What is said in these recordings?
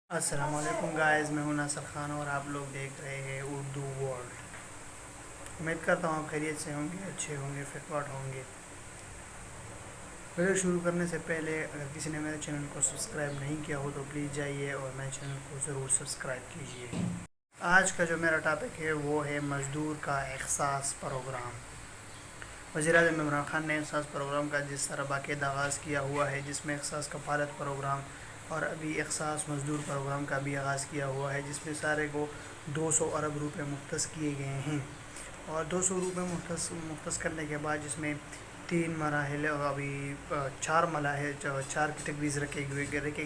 السلام علیکم گائز، میں ہوں ناصر خان اور آپ لوگ دیکھ رہے ہیں اردو ورلڈ۔ امید کرتا ہوں خیریت سے ہوں گے، اچھے ہوں گے، فٹ فاٹ ہوں گے۔ ویڈیو شروع کرنے سے پہلے اگر کسی نے میرے چینل کو سبسکرائب نہیں کیا ہو تو پلیز جائیے اور میرے چینل کو ضرور سبسکرائب کیجیے۔ آج کا جو میرا ٹاپک ہے وہ ہے مزدور کا احساس پروگرام۔ وزیراعظم عمران خان نے احساس پروگرام کا جس طرح باقاعدہ آغاز کیا ہوا ہے، جس میں احساس کفالت پروگرام اور ابھی احساس مزدور پروگرام کا بھی آغاز کیا ہوا ہے، جس میں سارے کو 200 ارب روپے مختص کیے گئے ہیں۔ اور 200 روپے مختص کرنے کے بعد جس میں 3 مراحل ابھی 4 مراحل 4 کیٹیگریز رکھے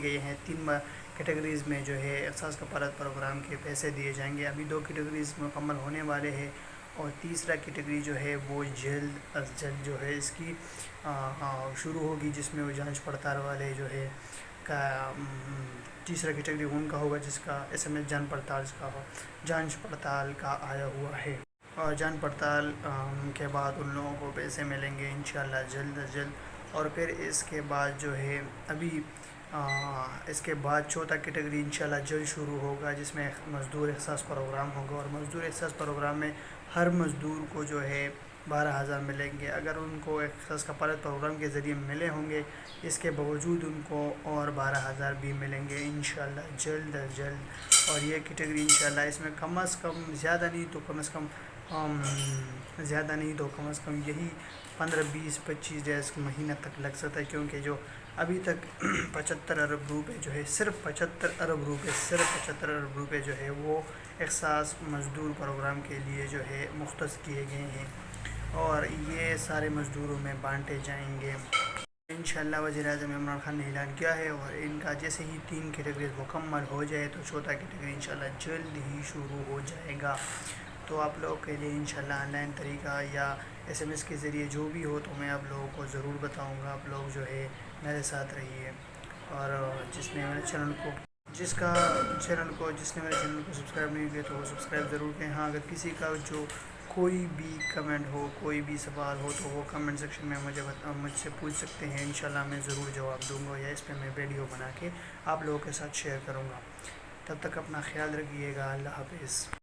گئے ہیں۔ 3 کیٹیگریز میں جو ہے احساس کفالت پروگرام کے پیسے دیے جائیں گے۔ ابھی 2 کیٹیگریز مکمل ہونے والے ہیں اور تیسرا کیٹیگری جو ہے وہ جلد از جلد جو ہے اس کی شروع ہوگی، جس میں وہ جانچ پڑتال والے جو ہے تیسرا کیٹیگری ان کا ہوگا جس کا SMS جانچ پڑتال کا آیا ہوا ہے، اور جانچ پڑتال کے بعد ان لوگوں کو پیسے ملیں گے انشاءاللہ جلد از جلد۔ اور پھر اس کے بعد جو ہے ابھی اس کے بعد چوتھا کیٹیگری انشاءاللہ جلد شروع ہوگا، جس میں مزدور احساس پروگرام ہوگا، اور مزدور احساس پروگرام میں ہر مزدور کو جو ہے 12,000 ملیں گے۔ اگر ان کو احساس کفالت پروگرام کے ذریعے ملے ہوں گے، اس کے باوجود ان کو اور 12,000 بھی ملیں گے انشاءاللہ جلد از جلد۔ اور یہ کیٹیگری انشاءاللہ اس میں کم از کم زیادہ نہیں تو کم از کم یہی 15 20 25 ڈیز مہینہ تک لگ سکتا ہے، کیونکہ جو ابھی تک 75 ارب روپے جو ہے صرف 75 ارب روپے جو ہے وہ احساس مزدور پروگرام کے لیے جو ہے مختص کیے گئے ہیں، اور یہ سارے مزدوروں میں بانٹے جائیں گے انشاءاللہ۔ وزیراعظم عمران خان نے اعلان کیا ہے، اور ان کا جیسے ہی 3 کیٹیگریز مکمل ہو جائے تو چوتھا کیٹیگری انشاءاللہ جلد ہی شروع ہو جائے گا۔ تو آپ لوگوں کے لیے انشاءاللہ آن لائن طریقہ یا SMS کے ذریعے جو بھی ہو تو میں آپ لوگوں کو ضرور بتاؤں گا۔ آپ لوگ جو ہے میرے ساتھ رہیے، اور جس نے میرے چینل کو سبسکرائب نہیں کیا تو وہ سبسکرائب ضرور کریں۔ ہاں، اگر کسی کا جو کوئی بھی کمنٹ ہو، کوئی بھی سوال ہو تو وہ کمنٹ سیکشن میں مجھ سے پوچھ سکتے ہیں، انشاءاللہ میں ضرور جواب دوں گا، یا اس پہ میں ویڈیو بنا کے آپ لوگوں کے ساتھ شیئر کروں گا۔ تب تک اپنا خیال رکھیے گا، اللہ حافظ۔